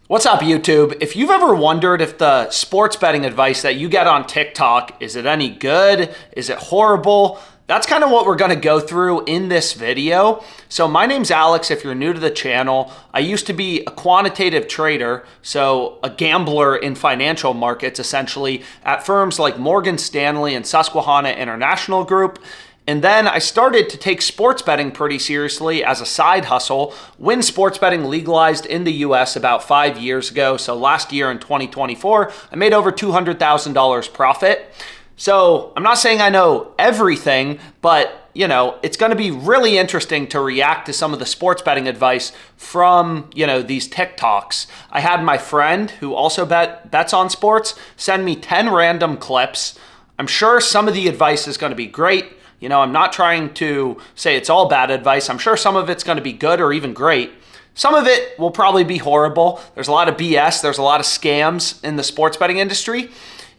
What's up, YouTube? If you've ever wondered if the sports betting advice that you get on TikTok, is it any good? Is it horrible? That's kind of what we're going to go through in this video. So my name's Alex. If you're new to the channel, I used to be a quantitative trader, so a gambler in financial markets, essentially, at firms like Morgan Stanley and Susquehanna International Group. And then I started to take sports betting pretty seriously as a side hustle when sports betting legalized in the US about 5 years ago. So last year in 2024, I made over $200,000 profit. So I'm not saying I know everything, but it's going to be really interesting to react to some of the sports betting advice from, these TikToks. I had my friend who also bets on sports send me 10 random clips. I'm sure some of the advice is going to be great. I'm not trying to say it's all bad advice. I'm sure some of it's going to be good or even great. Some of it will probably be horrible. There's a lot of BS. There's a lot of scams in the sports betting industry.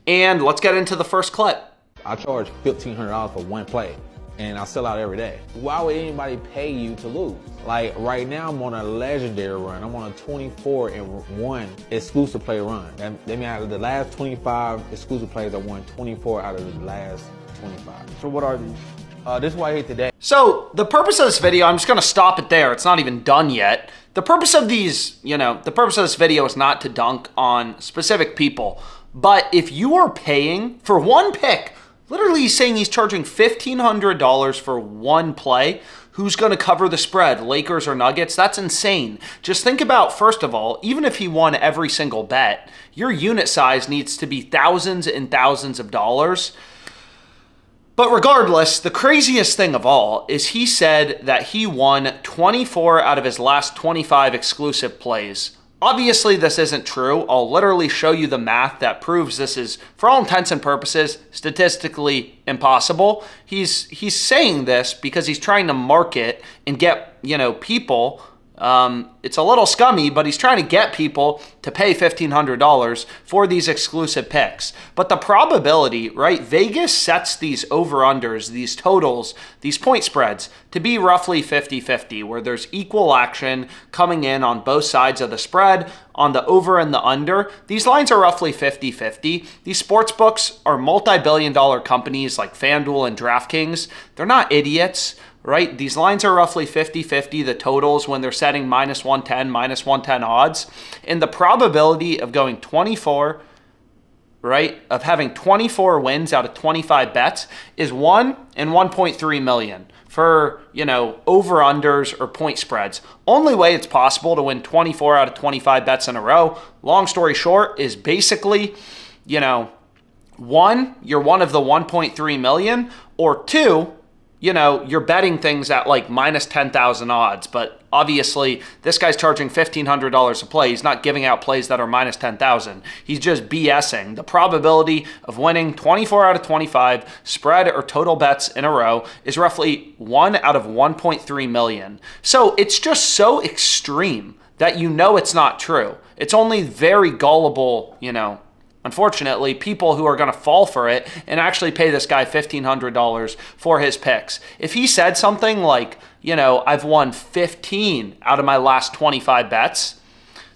And let's get into the first clip. I charge $1,500 for one play, and I sell out every day. Why would anybody pay you to lose? Like right now, I'm on a legendary run. I'm on a 24-1 exclusive play run. That means out of the last 25 exclusive plays, I won 24 out of the last 25. So what are these? This is why I hit today. So the purpose of this video, I'm just going to stop it there. It's not even done yet. The purpose of these, the purpose of this video is not to dunk on specific people. But if you are paying for one pick, literally he's saying he's charging $1,500 for one play, who's going to cover the spread, Lakers or Nuggets? That's insane. Just think about, first of all, even if he won every single bet, your unit size needs to be thousands and thousands of dollars. But regardless, the craziest thing of all is he said that he won 24 out of his last 25 exclusive plays. Obviously, this isn't true. I'll literally show you the math that proves this is, for all intents and purposes, statistically impossible. He's saying this because he's trying to market and get, people. It's a little scummy, but he's trying to get people to pay $1,500 for these exclusive picks. But the probability, right? Vegas sets these over-unders, these totals, these point spreads to be roughly 50-50, where there's equal action coming in on both sides of the spread, on the over and the under. These lines are roughly 50-50. These sports books are multi-billion-dollar companies like FanDuel and DraftKings. They're not idiots. Right? These lines are roughly 50-50, the totals when they're setting minus 110 odds. And the probability of going 24, right, of having 24 wins out of 25 bets is 1 in 1.3 million for, over-unders or point spreads. Only way it's possible to win 24 out of 25 bets in a row, long story short, is basically, one, you're one of the 1.3 million, or two, you're betting things at like minus 10,000 odds, but obviously this guy's charging $1,500 a play. He's not giving out plays that are minus 10,000. He's just BSing. The probability of winning 24 out of 25 spread or total bets in a row is roughly 1 out of 1.3 million. So it's just so extreme that it's not true. It's only very gullible, unfortunately, people who are going to fall for it and actually pay this guy $1,500 for his picks. If he said something like, I've won 15 out of my last 25 bets,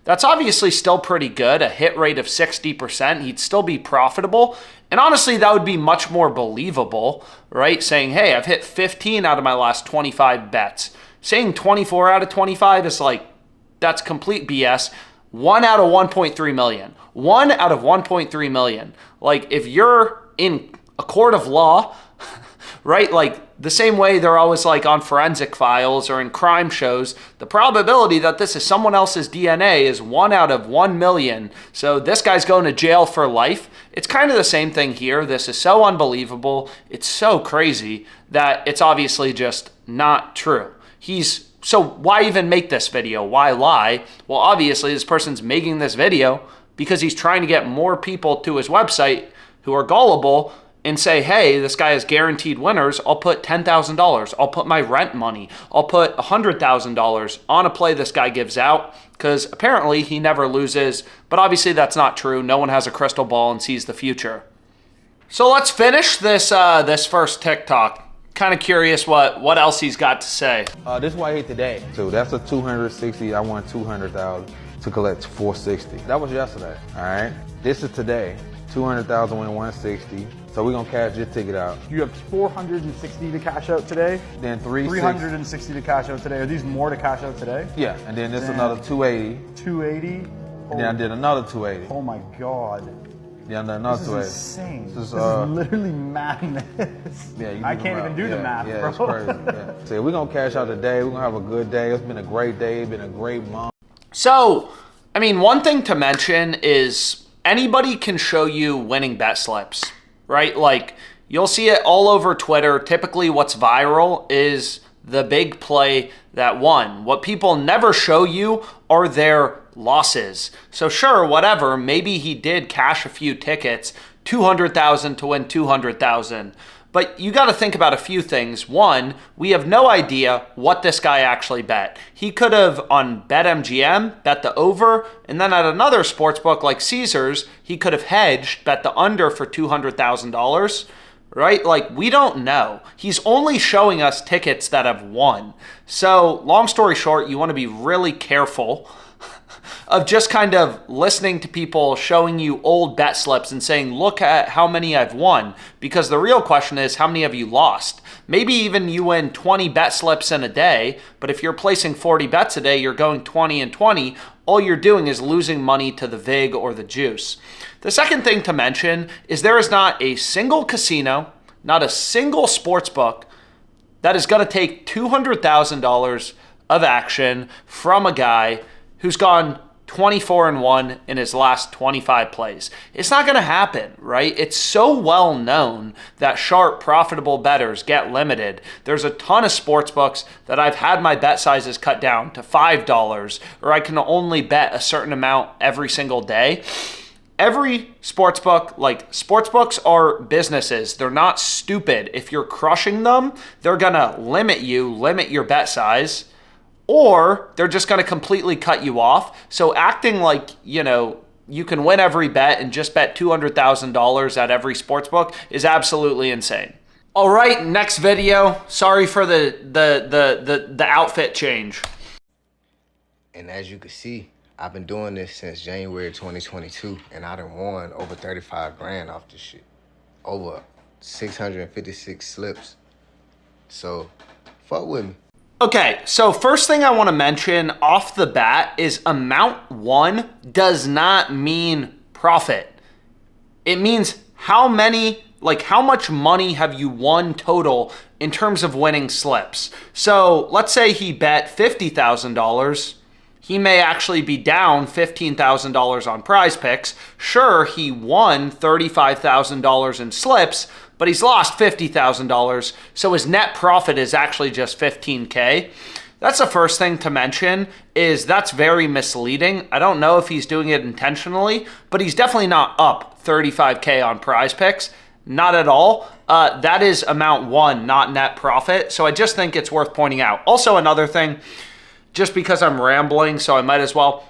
that's obviously still pretty good, a hit rate of 60%. He'd still be profitable. And honestly, that would be much more believable, right? Saying, hey, I've hit 15 out of my last 25 bets. Saying 24 out of 25 is that's complete BS. 1 out of 1.3 million. 1 out of 1.3 million. If you're in a court of law, right? The same way they're always on forensic files or in crime shows, the probability that this is someone else's DNA is 1 out of 1 million. So this guy's going to jail for life. It's kind of the same thing here. This is so unbelievable. It's so crazy that it's obviously just not true. So why even make this video? Why lie? Well, obviously this person's making this video because he's trying to get more people to his website who are gullible and say, hey, this guy has guaranteed winners. I'll put $10,000. I'll put my rent money. I'll put $100,000 on a play this guy gives out because apparently he never loses. But obviously that's not true. No one has a crystal ball and sees the future. So let's finish this first TikTok. Kind of curious what else he's got to say. This is why I hit today. So that's a 260. I won 200,000. to collect 460. That was yesterday, all right? This is today. 200,000 win 160. So we're gonna cash this ticket out. You have 460 to cash out today. Then 360 to cash out today. Are these more to cash out today? Yeah, and then this another 280. 280. And then I did another 280. Oh my God. Yeah, another This is 280. insane. This This is, is literally madness. Yeah, I can't even do the math, yeah, bro. it's crazy. Yeah. So we're gonna cash out today. We're gonna have a good day. It's been a great day. It's been a great month. So, I mean, one thing to mention is anybody can show you winning bet slips, right? Like, you'll see it all over Twitter. Typically, what's viral is the big play that won. What people never show you are their losses. So sure, whatever, maybe he did cash a few tickets, 200,000 to win 200,000. But you got to think about a few things. One, we have no idea what this guy actually bet. He could have on BetMGM bet the over, and then at another sportsbook like Caesars, he could have hedged, bet the under for $200,000, right? Like, we don't know. He's only showing us tickets that have won. So long story short, you want to be really careful of just kind of listening to people showing you old bet slips and saying, look at how many I've won. Because the real question is, how many have you lost? Maybe even you win 20 bet slips in a day, but if you're placing 40 bets a day, you're going 20 and 20. All you're doing is losing money to the VIG or the juice. The second thing to mention is there is not a single casino, not a single sports book that is going to take $200,000 of action from a guy who's gone 24-1 in his last 25 plays. It's not going to happen, right? It's so well known that sharp, profitable bettors get limited. There's a ton of sports books that I've had my bet sizes cut down to $5, or I can only bet a certain amount every single day. Every sportsbook, like, sportsbooks are businesses. They're not stupid. If you're crushing them, they're going to limit your bet size, or they're just going to completely cut you off. So acting like, you can win every bet and just bet $200,000 at every sportsbook is absolutely insane. All right, next video. Sorry for the outfit change. And as you can see, I've been doing this since January 2022, and I done won over 35 grand off this shit. Over 656 slips. So, fuck with me. Okay, so first thing I want to mention off the bat is amount won does not mean profit. It means how much money have you won total in terms of winning slips. So let's say he bet $50,000. He may actually be down $15,000 on PrizePicks. Sure, he won $35,000 in slips, but he's lost $50,000, so his net profit is actually just $15K. That's the first thing to mention, is that's very misleading. I don't know if he's doing it intentionally, but he's definitely not up $35K on PrizePicks. Not at all. That is amount won, not net profit. So I just think it's worth pointing out. Also, another thing, just because I'm rambling, so I might as well.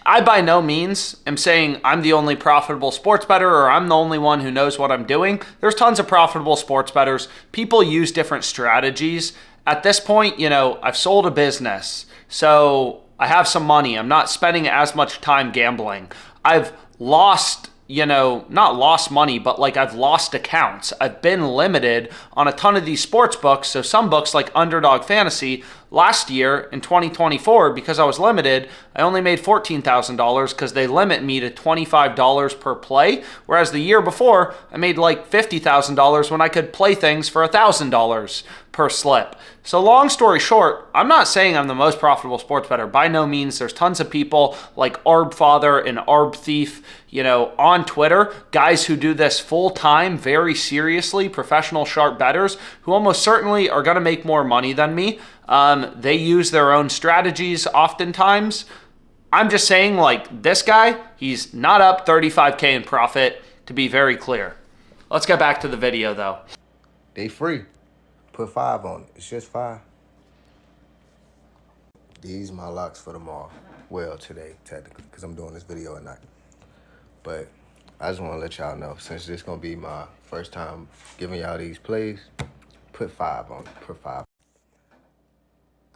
I by no means am saying I'm the only profitable sports bettor or I'm the only one who knows what I'm doing. There's tons of profitable sports bettors. People use different strategies. At this point, I've sold a business, so I have some money. I'm not spending as much time gambling. I've lost, not lost money, but I've lost accounts. I've been limited on a ton of these sports books. So some books like Underdog Fantasy, last year in 2024, because I was limited, I only made $14,000 because they limit me to $25 per play. Whereas the year before, I made $50,000 when I could play things for $1,000 per slip. So long story short, I'm not saying I'm the most profitable sports bettor. By no means. There's tons of people like ArbFather and ArbThief, on Twitter, guys who do this full time, very seriously, professional sharp bettors who almost certainly are going to make more money than me. They use their own strategies oftentimes. I'm just saying, this guy, he's not up 35K in profit, to be very clear. Let's get back to the video, though. They free. Put 5 on it. It's just 5. These my locks for tomorrow. Well, today, technically, because I'm doing this video at night. But I just want to let y'all know, since this going to be my first time giving y'all these plays, put 5 on it. Put 5.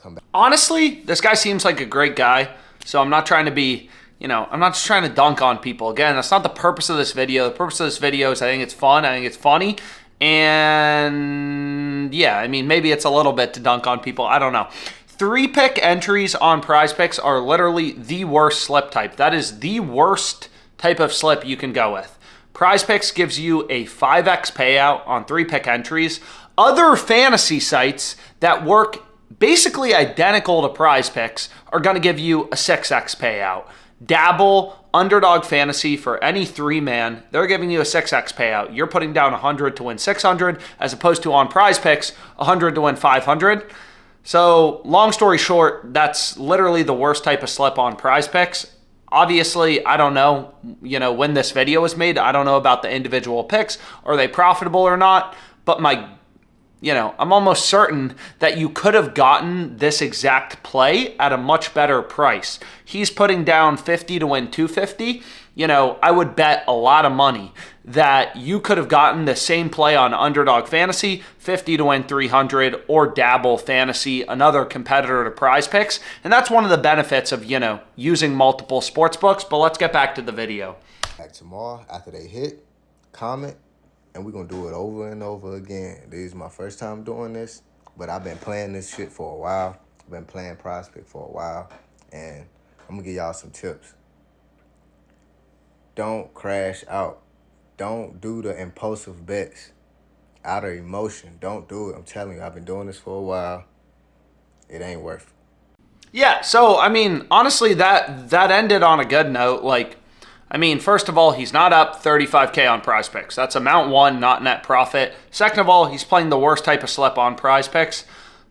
come back. Honestly, this guy seems like a great guy, so I'm not trying to be, I'm not just trying to dunk on people. Again, that's not the purpose of this video. The purpose of this video is I think it's fun, I think it's funny, and yeah, I mean, maybe it's a little bit to dunk on people. I don't know. 3-pick entries on PrizePicks are literally the worst slip type. That is the worst type of slip you can go with. PrizePicks gives you a 5x payout on 3-pick entries. Other fantasy sites that work basically identical to PrizePicks are going to give you a 6x payout. Dabble, Underdog Fantasy, for any 3-man, they're giving you a 6x payout. You're putting down 100 to win 600, as opposed to on PrizePicks, 100 to win 500. So, long story short, that's literally the worst type of slip on PrizePicks. Obviously, I don't know, when this video was made, I don't know about the individual picks. Are they profitable or not? But I'm almost certain that you could have gotten this exact play at a much better price. He's putting down 50 to win 250. I would bet a lot of money that you could have gotten the same play on Underdog Fantasy, 50 to win 300, or Dabble Fantasy, another competitor to PrizePicks. And that's one of the benefits of, using multiple sports books. But let's get back to the video. Back tomorrow after they hit, comment, and we're going to do it over and over again. This is my first time doing this, but I've been playing this shit for a while. I've been playing PrizePicks for a while, and I'm going to give y'all some tips. Don't crash out. Don't do the impulsive bets out of emotion. Don't do it. I'm telling you, I've been doing this for a while. It ain't worth it. Yeah, so, honestly, that ended on a good note. First of all, he's not up 35K on PrizePicks. That's amount one, not net profit. Second of all, he's playing the worst type of slip on PrizePicks.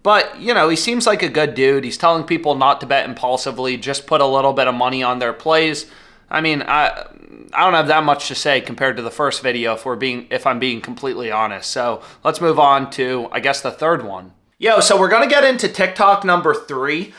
But, he seems like a good dude. He's telling people not to bet impulsively, just put a little bit of money on their plays. I don't have that much to say compared to the first video if I'm being completely honest. So let's move on to, I guess, the third one. So we're going to get into TikTok number 3.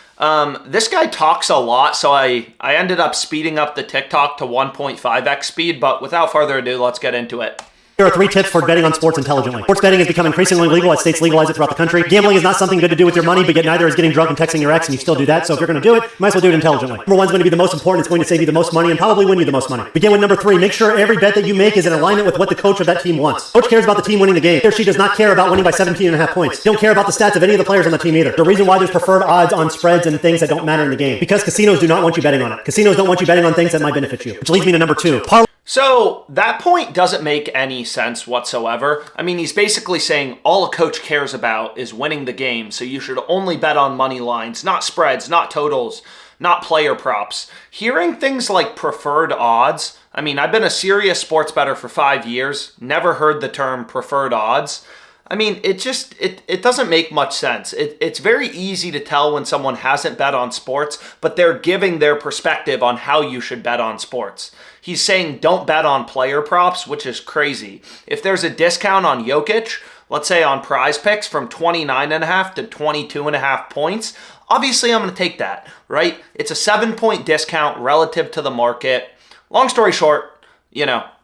This guy talks a lot, so I ended up speeding up the TikTok to 1.5x speed, but without further ado, let's get into it. Here are 3 tips for betting on sports intelligently. Sports betting has become increasingly legal as states legalize it throughout the country. Gambling is not something good to do with your money, but yet neither is getting drunk and texting your ex, and you still do that. So if you're going to do it, you might as well do it intelligently. Number 1 is going to be the most important. It's going to save you the most money and probably win you the most money. Begin with number 3. Make sure every bet that you make is in alignment with what the coach of that team wants. Coach cares about the team winning the game. He or she does not care about winning by 17.5 points. They don't care about the stats of any of the players on the team either. The reason why there's preferred odds on spreads and things that don't matter in the game. Because casinos do not want you betting on it. Casinos don't want you betting on things that might benefit you. Which leads me to number 2. So that point doesn't make any sense whatsoever. He's basically saying all a coach cares about is winning the game, so you should only bet on money lines, not spreads, not totals, not player props. Hearing things like preferred odds, I've been a serious sports bettor for 5 years, never heard the term preferred odds. It doesn't make much sense. It's very easy to tell when someone hasn't bet on sports, but they're giving their perspective on how you should bet on sports. He's saying don't bet on player props, which is crazy. If there's a discount on Jokic, let's say on PrizePicks from 29.5 to 22.5 points, obviously I'm going to take that, right? It's a 7-point discount relative to the market. Long story short,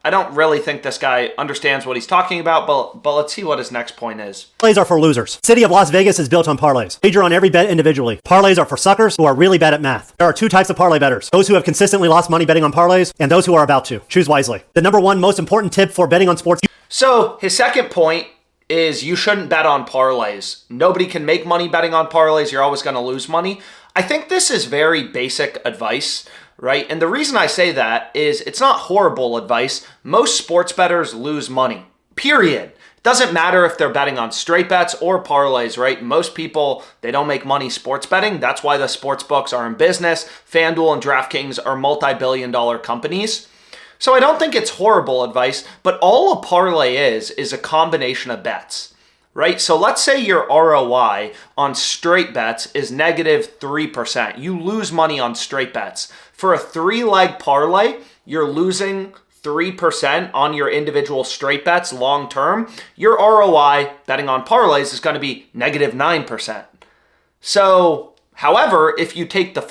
I don't really think this guy understands what he's talking about, but let's see what his next point is. Parlays are for losers. City of Las Vegas is built on parlays. Wager on every bet individually. Parlays are for suckers who are really bad at math. There are 2 types of parlay bettors. Those who have consistently lost money betting on parlays, and those who are about to. Choose wisely. The number 1 most important tip for betting on sports. So his second point is you shouldn't bet on parlays. Nobody can make money betting on parlays. You're always going to lose money. I think this is very basic advice, right? And the reason I say that is it's not horrible advice. Most sports bettors lose money, period. It doesn't matter if they're betting on straight bets or parlays, right? Most people, they don't make money sports betting. That's why the sports books are in business. FanDuel and DraftKings are multi-billion-dollar companies. So I don't think it's horrible advice, but all a parlay is a combination of bets, right? So let's say your ROI on straight bets is negative 3%. You lose money on straight bets. For a 3-leg parlay, you're losing 3% on your individual straight bets long term. Your ROI betting on parlays is going to be negative 9%. So, however, if you take the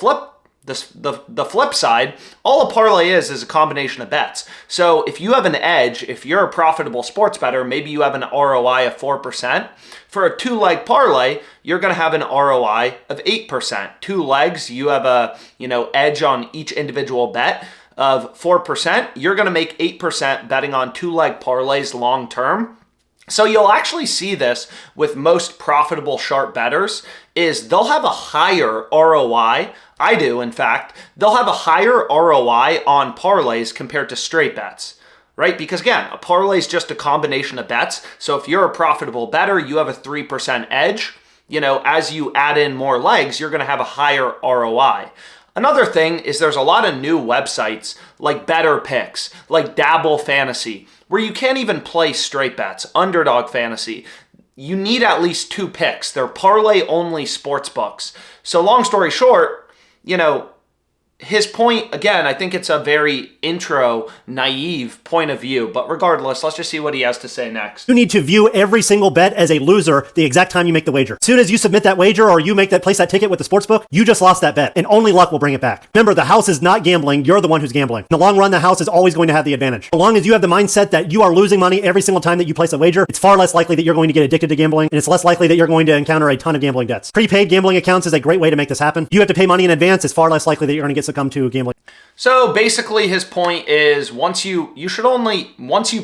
the flip side, all a parlay is a combination of bets. So if you have an edge, if you're a profitable sports bettor, maybe you have an ROI of 4%. For a 2-leg parlay, you're going to have an ROI of 8%. 2 legs, you have a edge on each individual bet of 4%. You're going to make 8% betting on 2-leg parlays long term. So you'll actually see this with most profitable sharp bettors is they'll have a higher ROI. I do, in fact. They'll have a higher ROI on parlays compared to straight bets, right? Because again, a parlay is just a combination of bets. So if you're a profitable bettor, you have a 3% edge. As you add in more legs, you're going to have a higher ROI. Another thing is there's a lot of new websites like BetterPicks, like Dabble Fantasy, where you can't even play straight bets. Underdog Fantasy. You need at least 2 picks. They're parlay-only sports books. So long story short, his point, again, I think it's a very naive point of view. But regardless, let's just see what he has to say next. You need to view every single bet as a loser the exact time you make the wager. As soon as you submit that wager or you place that ticket with the sportsbook, you just lost that bet, and only luck will bring it back. Remember, the house is not gambling. You're the one who's gambling. In the long run, the house is always going to have the advantage. As long as you have the mindset that you are losing money every single time that you place a wager, it's far less likely that you're going to get addicted to gambling, and it's less likely that you're going to encounter a ton of gambling debts. Prepaid gambling accounts is a great way to make this happen. You have to pay money in advance. It's far less likely that you're going to get succumb to gambling. So basically his point is once you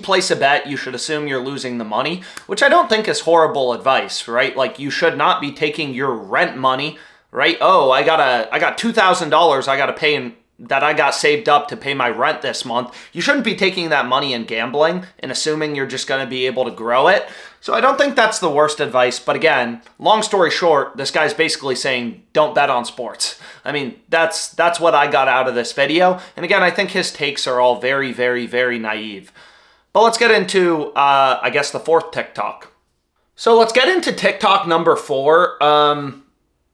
place a bet, you should assume you're losing the money, which I don't think is horrible advice, right? Like you should not be taking your rent money, right? Oh, I got $2,000 I got to pay that I got saved up to pay my rent this month. You shouldn't be taking that money and gambling and assuming you're just going to be able to grow it. So I don't think that's the worst advice. But again, long story short, this guy's basically saying don't bet on sports. I mean, that's what I got out of this video. And again, I think his takes are all very, very, very naive. But let's get into, I guess, the 4th TikTok. So let's get into TikTok number 4.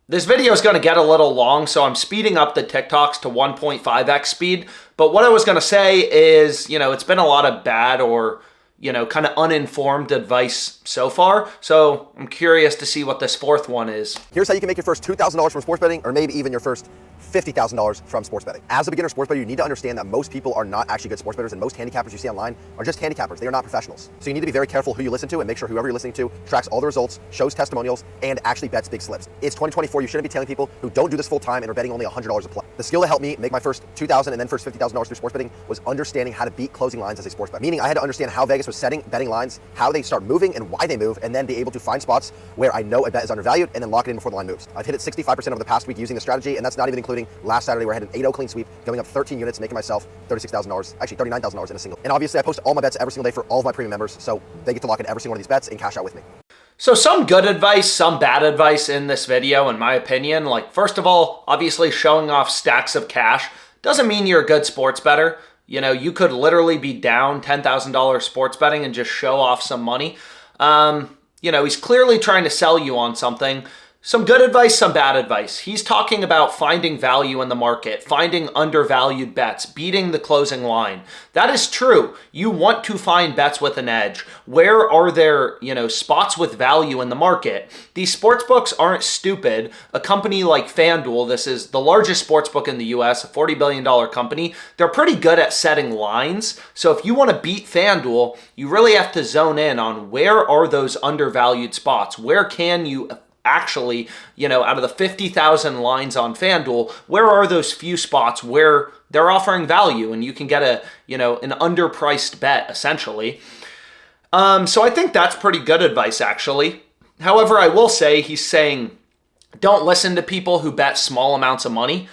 This video is going to get a little long, so I'm speeding up the TikToks to 1.5x speed. But what I was going to say is, it's been a lot of bad or, kind of uninformed advice so far. So I'm curious to see what this 4th one is. Here's how you can make your first $2,000 from sports betting, or maybe even your first $50,000 from sports betting. As a beginner sports bettor, you need to understand that most people are not actually good sports bettors, and most handicappers you see online are just handicappers. They are not professionals. So you need to be very careful who you listen to and make sure whoever you're listening to tracks all the results, shows testimonials, and actually bets big slips. It's 2024. You shouldn't be telling people who don't do this full time and are betting only $100 a play. The skill that helped me make my first $2,000 and then first $50,000 through sports betting was understanding how to beat closing lines as a sports bet. Meaning I had to understand how Vegas was setting betting lines, how they start moving and why they move, and then be able to find spots where I know a bet is undervalued and then lock it in before the line moves. I've hit it 65% over the past week using the strategy, and that's not even including last Saturday where I had an 8-0 clean sweep, going up 13 units, making myself $36,000, actually $39,000 in a single. And obviously I post all my bets every single day for all of my premium members, so they get to lock in every single one of these bets and cash out with me. So some good advice, some bad advice in this video, in my opinion. Like, first of all, obviously showing off stacks of cash doesn't mean you're a good sports bettor. You could literally be down $10,000 sports betting and just show off some money. He's clearly trying to sell you on something. Some good advice, some bad advice. He's talking about finding value in the market, finding undervalued bets, beating the closing line. That is true. You want to find bets with an edge. Where are there, spots with value in the market? These sports books aren't stupid. A company like FanDuel, this is the largest sports book in the US, a $40 billion company. They're pretty good at setting lines. So if you want to beat FanDuel, you really have to zone in on where are those undervalued spots? Where can you actually, out of the 50,000 lines on FanDuel, where are those few spots where they're offering value and you can get an underpriced bet, essentially. So I think that's pretty good advice, actually. However, I will say he's saying don't listen to people who bet small amounts of money.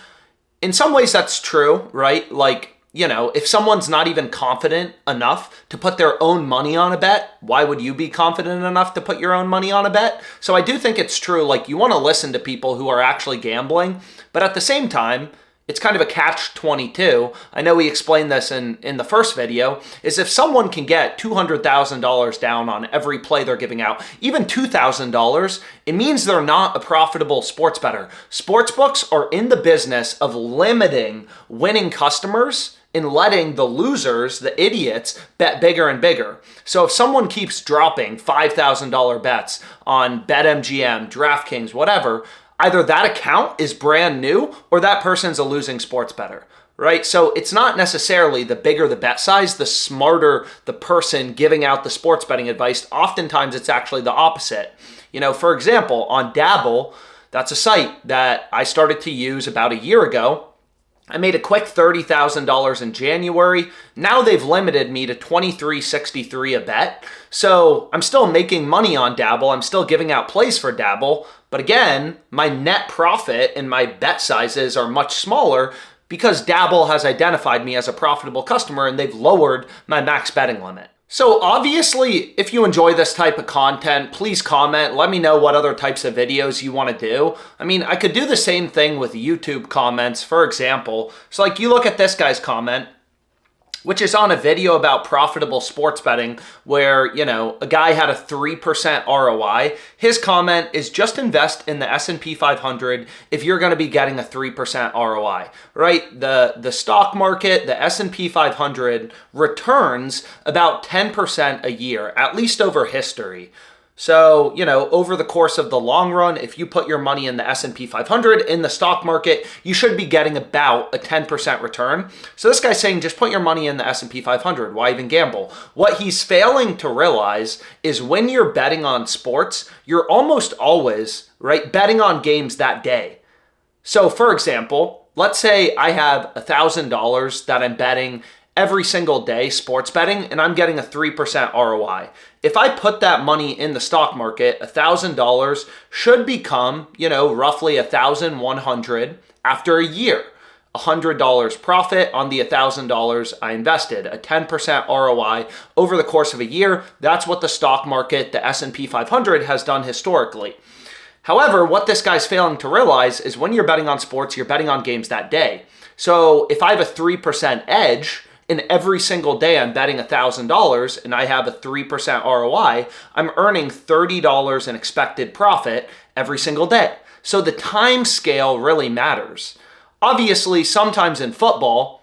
In some ways, that's true, right? Like, if someone's not even confident enough to put their own money on a bet, why would you be confident enough to put your own money on a bet? So I do think it's true. Like, you want to listen to people who are actually gambling, but at the same time, it's kind of a catch-22. I know we explained this in the first video, is if someone can get $200,000 down on every play they're giving out, even $2,000, it means they're not a profitable sports bettor. Sportsbooks are in the business of limiting winning customers and letting the losers, the idiots, bet bigger and bigger. So if someone keeps dropping $5,000 bets on BetMGM, DraftKings, whatever, either that account is brand new or that person's a losing sports bettor, right? So it's not necessarily the bigger the bet size, the smarter the person giving out the sports betting advice. Oftentimes it's actually the opposite. For example, on Dabble, that's a site that I started to use about a year ago. I made a quick $30,000 in January. Now they've limited me to $23.63 a bet. So I'm still making money on Dabble. I'm still giving out plays for Dabble. But again, my net profit and my bet sizes are much smaller because Dabble has identified me as a profitable customer and they've lowered my max betting limit. So obviously, if you enjoy this type of content, please comment. Let me know what other types of videos you want to do. I mean, I could do the same thing with YouTube comments, for example. So like you look at this guy's comment, which is on a video about profitable sports betting where, a guy had a 3% ROI. His comment is just invest in the S&P 500 if you're going to be getting a 3% ROI, right? The stock market, the S&P 500 returns about 10% a year, at least over history. So, over the course of the long run, if you put your money in the S&P 500 in the stock market, you should be getting about a 10% return. So this guy's saying just put your money in the S&P 500. Why even gamble? What he's failing to realize is when you're betting on sports, you're almost always, right, betting on games that day. So for example, let's say I have $1,000 that I'm betting every single day sports betting, and I'm getting a 3% ROI. If I put that money in the stock market, $1,000 should become, roughly $1,100 after a year. $100 profit on the $1,000 I invested, a 10% ROI over the course of a year. That's what the stock market, the S&P 500 has done historically. However, what this guy's failing to realize is when you're betting on sports, you're betting on games that day. So if I have a 3% edge, and every single day I'm betting $1,000 and I have a 3% ROI, I'm earning $30 in expected profit every single day. So the time scale really matters. Obviously, sometimes in football,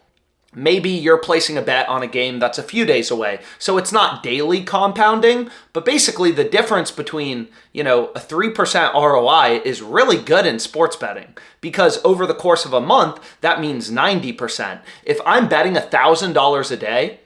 maybe you're placing a bet on a game that's a few days away. So it's not daily compounding, but basically the difference between, a 3% ROI is really good in sports betting because over the course of a month, that means 90%. If I'm betting $1,000 a day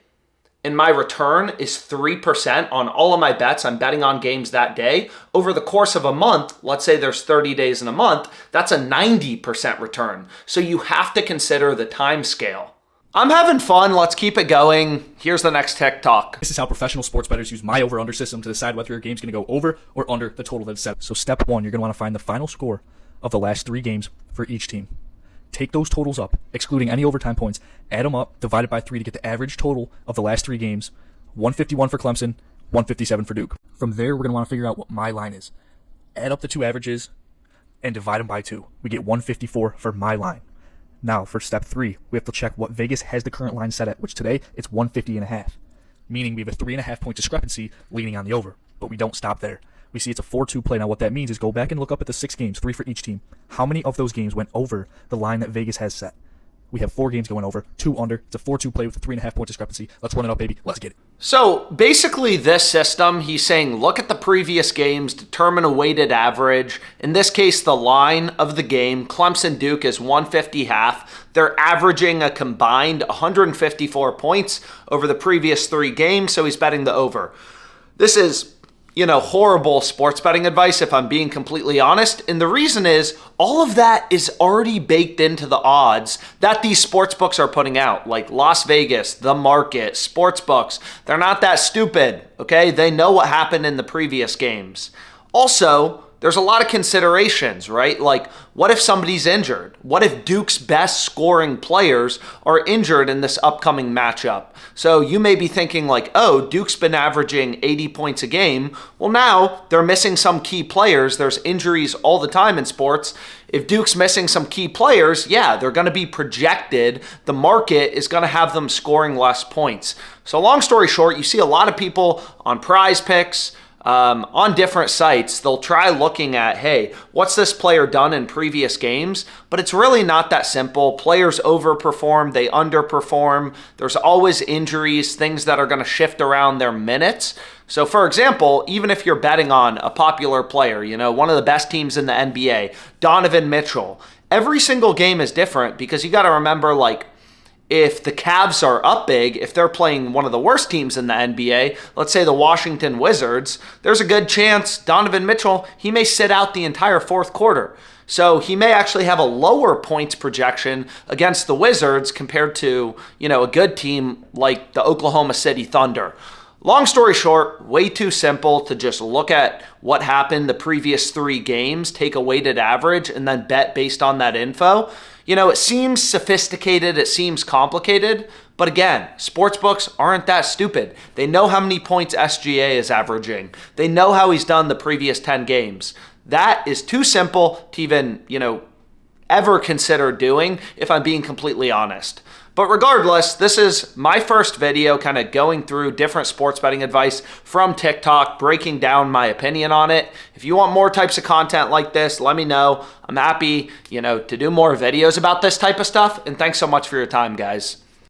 and my return is 3% on all of my bets I'm betting on games that day, over the course of a month, let's say there's 30 days in a month, that's a 90% return. So you have to consider the time scale. I'm having fun. Let's keep it going. Here's the next TikTok. This is how professional sports bettors use my over-under system to decide whether your game's going to go over or under the total that's set. So step one, you're going to want to find the final score of the last 3 games for each team. Take those totals up, excluding any overtime points, add them up, divide it by 3 to get the average total of the last 3 games. 151 for Clemson, 157 for Duke. From there, we're going to want to figure out what my line is. Add up the 2 averages and divide them by 2. We get 154 for my line. Now, for step 3, we have to check what Vegas has the current line set at, which today, it's 150.5, meaning we have a 3.5 point discrepancy leaning on the over, but we don't stop there. We see it's a 4-2 play. Now, what that means is go back and look up at the 6 games, 3 for each team. How many of those games went over the line that Vegas has set? We have 4 games going over, 2 under. It's a 4-2 play with a 3.5 point discrepancy. Let's run it up, baby. Let's get it. So basically this system, he's saying, look at the previous games, determine a weighted average. In this case, the line of the game, Clemson Duke is 150.5. They're averaging a combined 154 points over the previous 3 games, so he's betting the over. This is, horrible sports betting advice if I'm being completely honest. And the reason is all of that is already baked into the odds that these sports books are putting out, like Las Vegas, the market, sports books. They're not that stupid, okay? They know what happened in the previous games. Also, there's a lot of considerations, right? Like, what if somebody's injured? What if Duke's best scoring players are injured in this upcoming matchup? So you may be thinking like, oh, Duke's been averaging 80 points a game. Well, now they're missing some key players. There's injuries all the time in sports. If Duke's missing some key players, yeah, they're going to be projected. The market is going to have them scoring less points. So long story short, you see a lot of people on PrizePicks, on different sites, they'll try looking at, hey, what's this player done in previous games? But it's really not that simple. Players overperform, they underperform. There's always injuries, things that are going to shift around their minutes. So for example, even if you're betting on a popular player, one of the best teams in the NBA, Donovan Mitchell, every single game is different because you got to remember, if the Cavs are up big, if they're playing one of the worst teams in the NBA, let's say the Washington Wizards, there's a good chance Donovan Mitchell, he may sit out the entire fourth quarter. So he may actually have a lower points projection against the Wizards compared to, a good team like the Oklahoma City Thunder. Long story short, way too simple to just look at what happened the previous 3 games, take a weighted average, and then bet based on that info. It seems sophisticated, it seems complicated, but again, sportsbooks aren't that stupid. They know how many points SGA is averaging. They know how he's done the previous 10 games. That is too simple to even, ever consider doing, if I'm being completely honest. But regardless, this is my first video kind of going through different sports betting advice from TikTok, breaking down my opinion on it. If you want more types of content like this, let me know. I'm happy, to do more videos about this type of stuff. And thanks so much for your time, guys.